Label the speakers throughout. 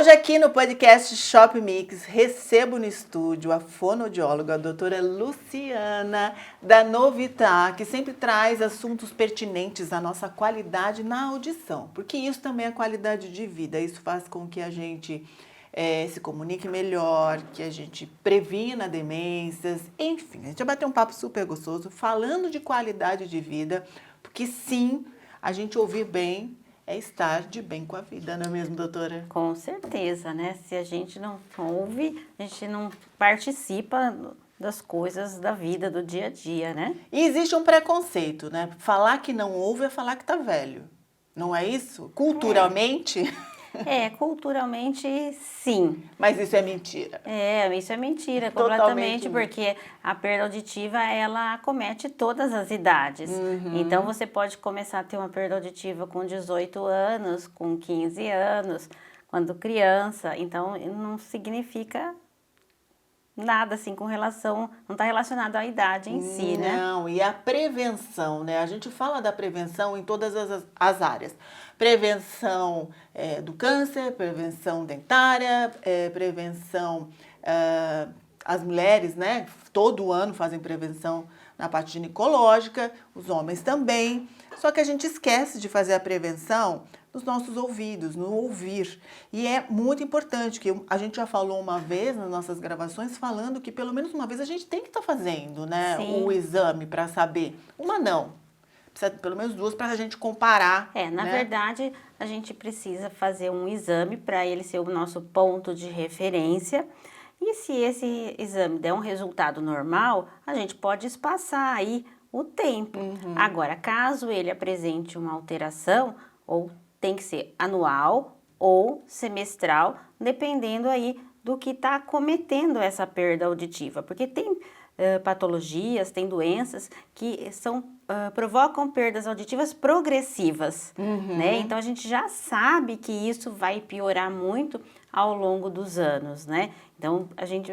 Speaker 1: Hoje aqui no podcast Shop Mix, recebo no estúdio a fonoaudióloga, a doutora Luciana, da Novitá, que sempre traz assuntos pertinentes à nossa qualidade na audição, porque isso também é qualidade de vida, isso faz com que a gente se comunique melhor, que a gente previna demências, enfim, a gente vai bater um papo super gostoso falando de qualidade de vida, porque sim, a gente ouvir bem é estar de bem com a vida, não é mesmo, doutora?
Speaker 2: Com certeza, né? Se a gente não ouve, a gente não participa das coisas da vida, do dia a dia, né?
Speaker 1: E existe um preconceito, né? Falar que não ouve é falar que tá velho. Não é isso? Culturalmente?
Speaker 2: Culturalmente, sim.
Speaker 1: Mas isso é mentira.
Speaker 2: Isso é mentira,
Speaker 1: Totalmente
Speaker 2: completamente, porque a perda auditiva, ela acomete todas as idades. Então, você pode começar a ter uma perda auditiva com 18 anos, com 15 anos, quando criança. Então, não significa nada assim com relação, não está relacionado à idade em si, né?
Speaker 1: Não, e a prevenção, né? A gente fala da prevenção em todas as áreas. Prevenção do câncer, prevenção dentária, prevenção... as mulheres, né? Todo ano fazem prevenção na parte ginecológica, os homens também. Só que a gente esquece de fazer a prevenção nos nossos ouvidos, no ouvir. E é muito importante, que a gente já falou uma vez nas nossas gravações, falando que pelo menos uma vez a gente tem que estar fazendo, né?
Speaker 2: Sim.
Speaker 1: O exame para saber. Uma não. Precisa pelo menos duas para a gente comparar.
Speaker 2: Na
Speaker 1: né?
Speaker 2: verdade, a gente precisa fazer um exame para ele ser o nosso ponto de referência. E se esse exame der um resultado normal, a gente pode espaçar aí o tempo. Agora, caso ele apresente uma alteração, ou tem que ser anual ou semestral, dependendo aí do que está acometendo essa perda auditiva. Porque tem patologias, tem doenças que provocam perdas auditivas progressivas, né? Então, a gente já sabe que isso vai piorar muito ao longo dos anos, né? Então, a gente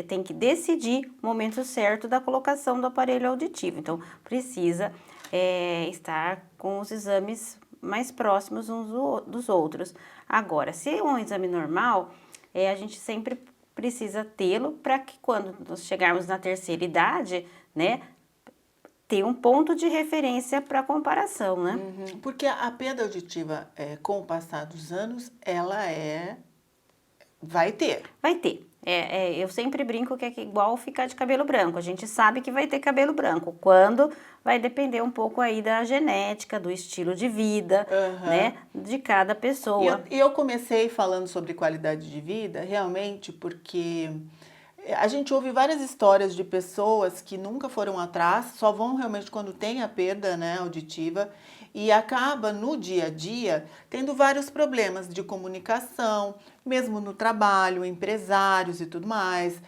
Speaker 2: tem que decidir o momento certo da colocação do aparelho auditivo. Então, precisa estar com os exames mais próximos uns dos outros. Agora, se é um exame normal, a gente sempre precisa tê-lo para que quando nós chegarmos na terceira idade, né, ter um ponto de referência para comparação, né?
Speaker 1: Porque a perda auditiva, com o passar dos anos, ela vai ter.
Speaker 2: Vai ter. Eu sempre brinco que é igual ficar de cabelo branco. A gente sabe que vai ter cabelo branco. Quando vai depender um pouco aí da genética, do estilo de vida, né, de cada pessoa.
Speaker 1: E eu comecei falando sobre qualidade de vida, realmente, porque a gente ouve várias histórias de pessoas que nunca foram atrás, só vão realmente quando tem a perda, né, auditiva, e acaba no dia a dia tendo vários problemas de comunicação, mesmo no trabalho, empresários e tudo mais,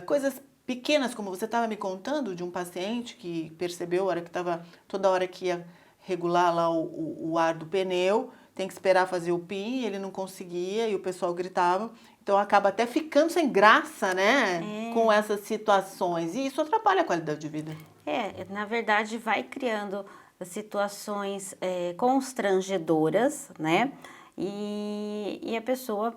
Speaker 1: coisas pequenas, como você estava me contando de um paciente que percebeu toda hora que ia regular lá o ar do pneu, tem que esperar fazer o PIN, ele não conseguia e o pessoal gritava. Então, acaba até ficando sem graça, né? Com essas situações. E isso atrapalha a qualidade de vida.
Speaker 2: Na verdade, vai criando situações constrangedoras, né? E a pessoa...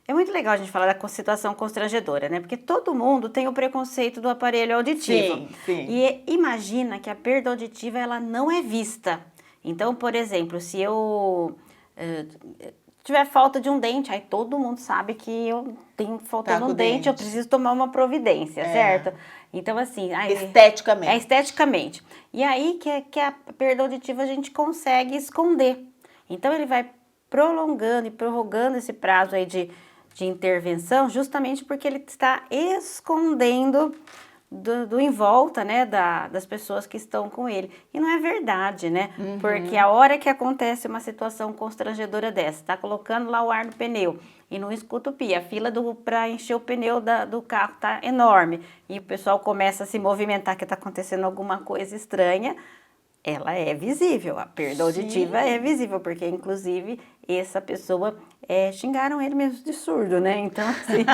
Speaker 2: É muito legal a gente falar da situação constrangedora, né? Porque todo mundo tem o preconceito do aparelho auditivo.
Speaker 1: Sim, sim.
Speaker 2: E imagina que a perda auditiva, ela não é vista. Então, por exemplo, se eu tiver falta de um dente, aí todo mundo sabe que eu tenho faltando um dente, eu preciso tomar uma providência, certo? Então, assim...
Speaker 1: Esteticamente.
Speaker 2: Esteticamente. E aí que a perda auditiva a gente consegue esconder. Então, ele vai prolongando e prorrogando esse prazo aí de intervenção, justamente porque ele está escondendo do em volta, né, das pessoas que estão com ele. E não é verdade, né? Porque a hora que acontece uma situação constrangedora dessa, tá colocando lá o ar no pneu e não escuta o PIA, a fila para encher o pneu do carro tá enorme e o pessoal começa a se movimentar que tá acontecendo alguma coisa estranha, ela é visível, a perda auditiva é visível, porque inclusive essa pessoa xingaram ele mesmo de surdo, né? Então, assim,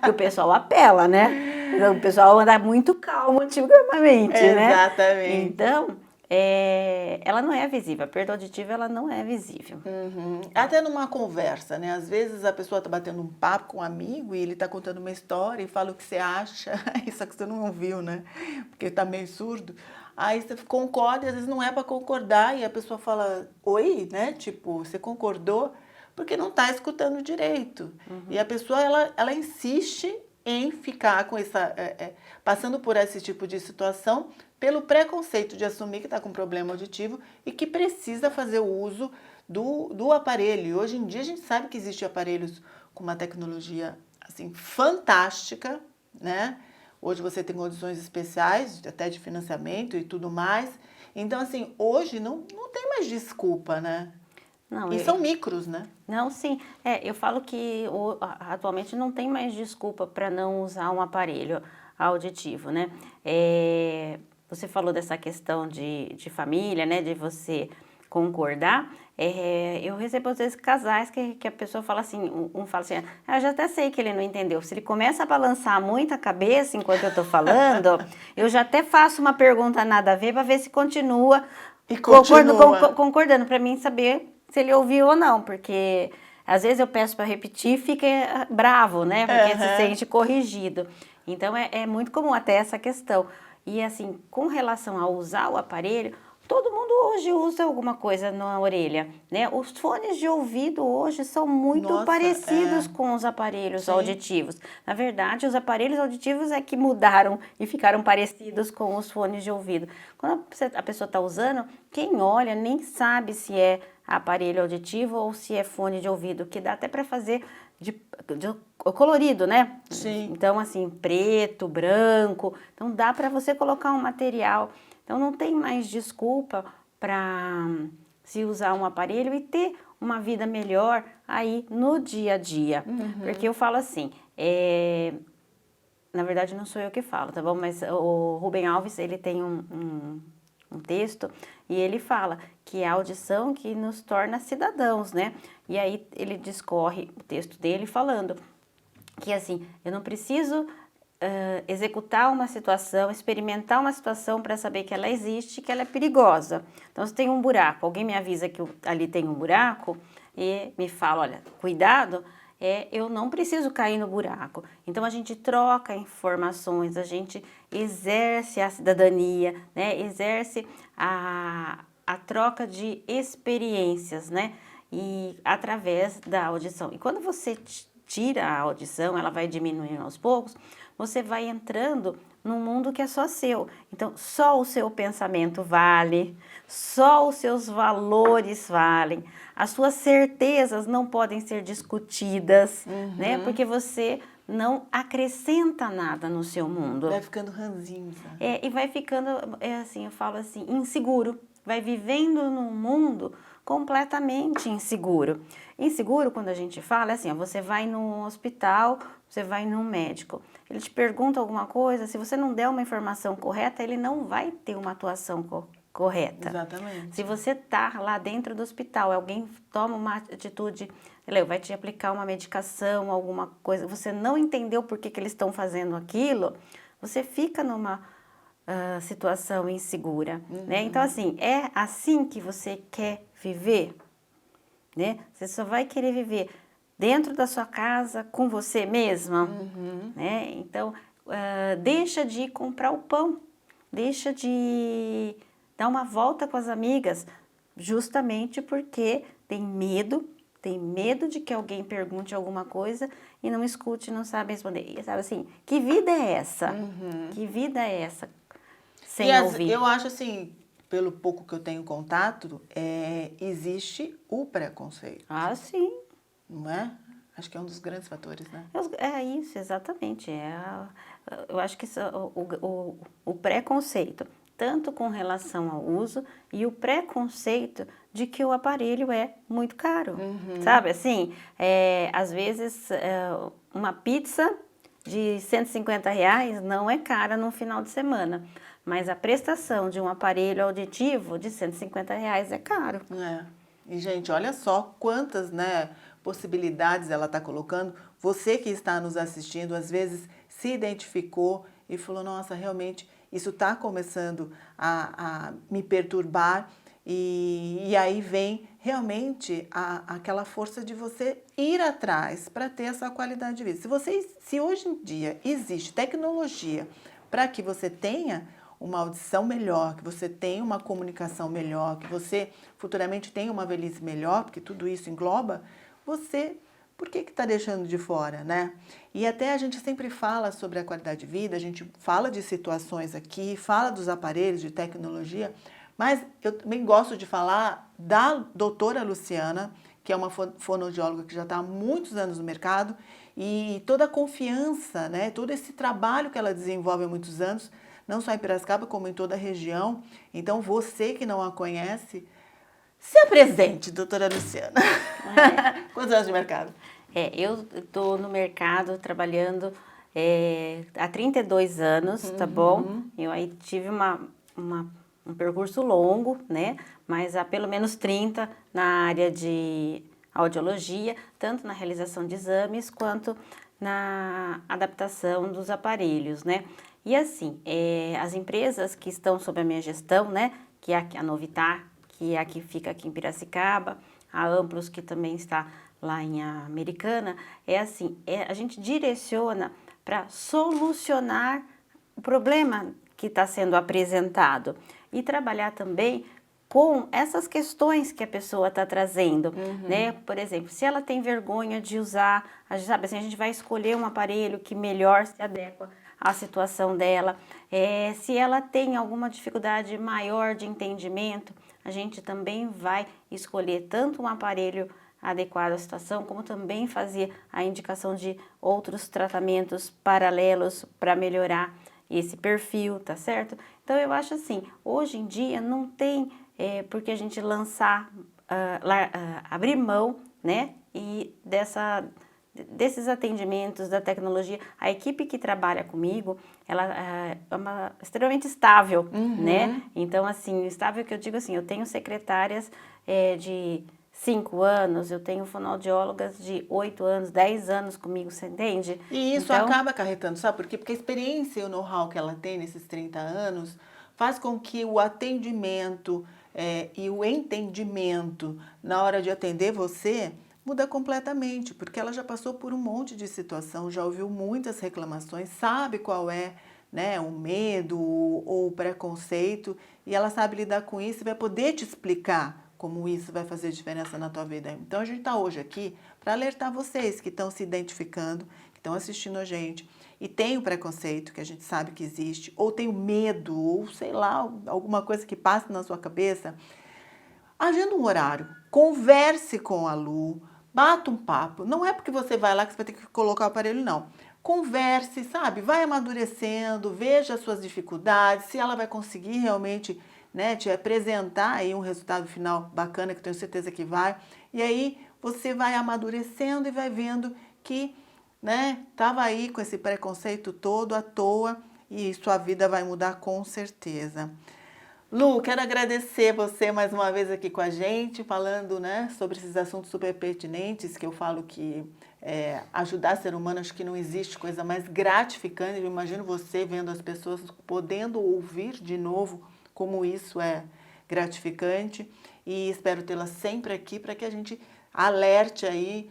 Speaker 2: o pessoal apela, né? Então, o pessoal anda muito calmo ultimamente, né?
Speaker 1: Exatamente.
Speaker 2: Então, ela não é visível, a perda auditiva ela não é visível.
Speaker 1: Uhum. Até numa conversa, né? Às vezes a pessoa tá batendo um papo com um amigo e ele tá contando uma história e fala o que você acha, só que você não ouviu, né? Porque tá meio surdo. Aí você concorda e às vezes não é para concordar e a pessoa fala, oi, né? Tipo, você concordou porque não tá escutando direito. E a pessoa, ela insiste em ficar com essa, passando por esse tipo de situação pelo preconceito de assumir que está com problema auditivo e que precisa fazer o uso do aparelho. E hoje em dia a gente sabe que existem aparelhos com uma tecnologia assim fantástica, né? Hoje você tem condições especiais, até de financiamento e tudo mais. Então, assim, hoje não tem mais desculpa, né?
Speaker 2: Não,
Speaker 1: E são micros, né?
Speaker 2: Não, sim. Eu falo que atualmente não tem mais desculpa para não usar um aparelho auditivo, né? Você falou dessa questão de família, né? De você concordar. Eu recebo às vezes casais que a pessoa fala assim, um fala assim, eu já até sei que ele não entendeu. Se ele começa a balançar muito a cabeça enquanto eu tô falando, eu já até faço uma pergunta nada a ver para ver se continua
Speaker 1: E continua.
Speaker 2: concordando para mim saber se ele ouviu ou não, porque às vezes eu peço para repetir e fica bravo, né? Porque se
Speaker 1: Aham.
Speaker 2: sente corrigido. Então é muito comum até essa questão. E assim, com relação a usar o aparelho, todo mundo hoje usa alguma coisa na orelha, né? Os fones de ouvido hoje são muito
Speaker 1: Nossa,
Speaker 2: parecidos com os aparelhos
Speaker 1: Sim.
Speaker 2: auditivos. Na verdade, os aparelhos auditivos é que mudaram e ficaram parecidos com os fones de ouvido. Quando a pessoa está usando, quem olha nem sabe se é aparelho auditivo ou se é fone de ouvido, que dá até para fazer de colorido, né?
Speaker 1: Sim.
Speaker 2: Então, assim, preto, branco. Então, dá para você colocar um material. Então, não tem mais desculpa para se usar um aparelho e ter uma vida melhor aí no dia a dia. Porque eu falo assim, na verdade não sou eu que falo, tá bom? Mas o Rubem Alves, ele tem um texto e ele fala que é a audição que nos torna cidadãos, né? E aí ele discorre o texto dele falando que assim, eu não preciso executar uma situação, experimentar uma situação para saber que ela existe, que ela é perigosa. Então, se tem um buraco, alguém me avisa que ali tem um buraco e me fala, olha, cuidado, eu não preciso cair no buraco. Então, a gente troca informações, a gente exerce a cidadania, né? Exerce a troca de experiências, né? E através da audição. E quando você tira a audição, ela vai diminuindo aos poucos, você vai entrando num mundo que é só seu. Então, só o seu pensamento vale, só os seus valores valem, as suas certezas não podem ser discutidas, né? Porque você não acrescenta nada no seu mundo.
Speaker 1: Vai ficando ranzinza.
Speaker 2: E vai ficando, assim, eu falo assim, inseguro. Vai vivendo num mundo completamente inseguro. Inseguro, quando a gente fala, é assim, ó, você vai num hospital, você vai num médico, ele te pergunta alguma coisa, se você não der uma informação correta, ele não vai ter uma atuação correta.
Speaker 1: Exatamente.
Speaker 2: Se você tá lá dentro do hospital, alguém toma uma atitude, ele vai te aplicar uma medicação, alguma coisa, você não entendeu por que eles estão fazendo aquilo, você fica numa situação insegura, né? Então, assim, é assim que você quer viver, né? Você só vai querer viver dentro da sua casa, com você mesma, né? Então, deixa de comprar o pão, deixa de dar uma volta com as amigas, justamente porque tem medo de que alguém pergunte alguma coisa e não escute, não sabe responder. E sabe assim, que vida é essa? Que vida é essa? Sem ouvir.
Speaker 1: Eu acho assim, pelo pouco que eu tenho contato, existe o preconceito,
Speaker 2: Ah, sim.
Speaker 1: não é? Acho que é um dos grandes fatores, né?
Speaker 2: É isso, exatamente. Eu acho que o preconceito, tanto com relação ao uso e o preconceito de que o aparelho é muito caro, sabe? Assim, às vezes uma pizza de R$ 150 não é cara no final de semana, mas a prestação de um aparelho auditivo de R$ 150 é caro.
Speaker 1: E, gente, olha só quantas, né, possibilidades ela está colocando. Você que está nos assistindo, às vezes se identificou e falou, nossa, realmente, isso está começando a me perturbar e aí vem realmente aquela força de você ir atrás para ter essa qualidade de vida. Se hoje em dia existe tecnologia para que você tenha uma audição melhor, que você tenha uma comunicação melhor, que você futuramente tenha uma velhice melhor, porque tudo isso engloba, por que está deixando de fora, né? E até a gente sempre fala sobre a qualidade de vida, a gente fala de situações aqui, fala dos aparelhos, de tecnologia, mas eu também gosto de falar da doutora Luciana, que é uma fonoaudióloga que já está há muitos anos no mercado, e toda a confiança, né, todo esse trabalho que ela desenvolve há muitos anos, não só em Piracicaba, como em toda a região. Então, você que não a conhece, se apresente, doutora Luciana. Quantos anos de mercado?
Speaker 2: Eu estou no mercado trabalhando há 32 anos, tá bom? Eu aí tive um percurso longo, né? Mas há pelo menos 30 na área de audiologia, tanto na realização de exames quanto na adaptação dos aparelhos, né? E assim, as empresas que estão sob a minha gestão, né? Que é a Novitar, que é a que fica aqui em Piracicaba, a Amplos, que também está lá em Americana, a gente direciona para solucionar o problema que está sendo apresentado e trabalhar também com essas questões que a pessoa está trazendo, né? Por exemplo, se ela tem vergonha de usar, a gente vai escolher um aparelho que melhor se adequa à situação dela. Se ela tem alguma dificuldade maior de entendimento, a gente também vai escolher tanto um aparelho adequado à situação, como também fazer a indicação de outros tratamentos paralelos para melhorar esse perfil, tá certo? Então, eu acho assim, hoje em dia não tem por que a gente abrir mão, né, e desses atendimentos da tecnologia. A equipe que trabalha comigo, ela é extremamente estável, né? Então, assim, estável que eu digo assim, eu tenho secretárias de 5 anos, eu tenho fonoaudiólogas de 8 anos, 10 anos comigo, você entende?
Speaker 1: E isso
Speaker 2: então,
Speaker 1: acaba acarretando, sabe por quê? Porque a experiência e o know-how que ela tem nesses 30 anos faz com que o atendimento e o entendimento na hora de atender você muda completamente, porque ela já passou por um monte de situação, já ouviu muitas reclamações, sabe qual é, né, o medo ou o preconceito, e ela sabe lidar com isso e vai poder te explicar como isso vai fazer diferença na tua vida. Então, a gente está hoje aqui para alertar vocês que estão se identificando, que estão assistindo a gente, e tem o preconceito, que a gente sabe que existe, ou tem o medo, ou sei lá, alguma coisa que passa na sua cabeça. Agenda um horário, converse com a Lu, bata um papo. Não é porque você vai lá que você vai ter que colocar o aparelho, não. Converse, sabe? Vai amadurecendo, veja as suas dificuldades, se ela vai conseguir realmente, né, te apresentar aí um resultado final bacana, que tenho certeza que vai. E aí você vai amadurecendo e vai vendo que, né, estava aí com esse preconceito todo à toa e sua vida vai mudar com certeza. Lu, quero agradecer você mais uma vez aqui com a gente, falando, né, sobre esses assuntos super pertinentes, que eu falo que ajudar ser humano, acho que não existe coisa mais gratificante. Eu imagino você vendo as pessoas podendo ouvir de novo como isso é gratificante, e espero tê-la sempre aqui para que a gente alerte aí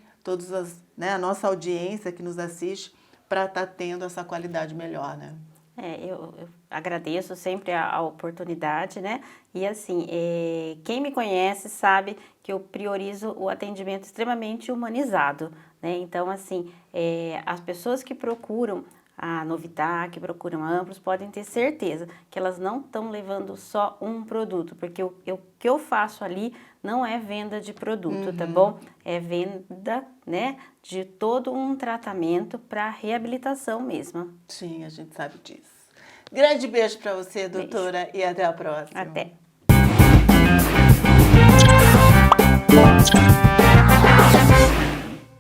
Speaker 1: a nossa audiência que nos assiste para estar tendo essa qualidade melhor, né?
Speaker 2: Eu agradeço sempre a oportunidade, né? E assim, quem me conhece sabe que eu priorizo o atendimento extremamente humanizado, né? Então, assim, as pessoas que procuram a Novitar, que procuram a Amplos, podem ter certeza que elas não estão levando só um produto, porque o que eu faço ali não é venda de produto, tá bom? É venda, né, de todo um tratamento para reabilitação mesmo.
Speaker 1: Sim, a gente sabe disso. Grande beijo para você, doutora,
Speaker 2: Beijo.
Speaker 1: e até a próxima.
Speaker 2: Até.